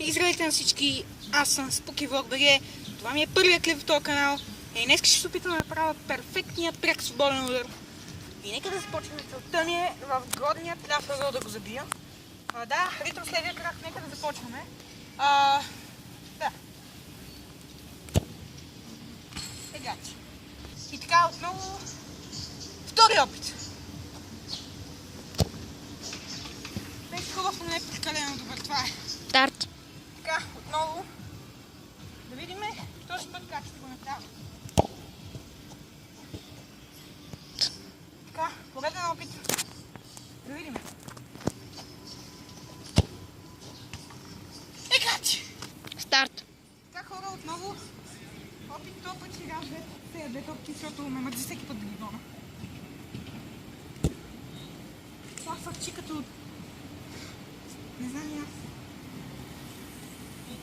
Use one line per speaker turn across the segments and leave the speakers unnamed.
И здравейте на всички, аз съм SpookyVlog.bg. Това ми е първият клип в този канал. И днес ще се опитам да направя перфектния пряк свободен удар. И нека да започнем. Целта ми е в горния ляв ъгъл да го забия. Да, ритъм с левия крак, нека да започваме. Да. Сега. И така отново втори опит. Беше хубаво, но не е прекалено добър. Това е.
Старт.
Така, отново да видим този път как ще го направя. Така, пореден опит. Да видим.
Старт.
Така, хора, отново опит този път ще играм две топки, защото ме мързи всеки път да ги гона. Това фърчи като... Не знам и аз.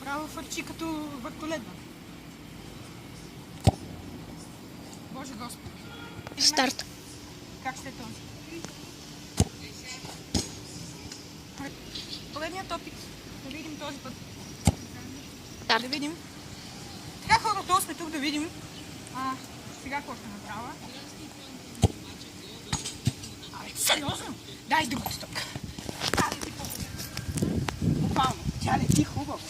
Право фърчи като въртолетна. Боже Господи.
Старт.
Как ще е този? Поредният опит. Да видим този път.
Старт.
Да видим. Така, хора, то сме тук да видим. Сега какво ще направя? Абе, сериозно? Дай другата стопка. Тя лети по-хубаво. Буквално. Тя лети хубаво.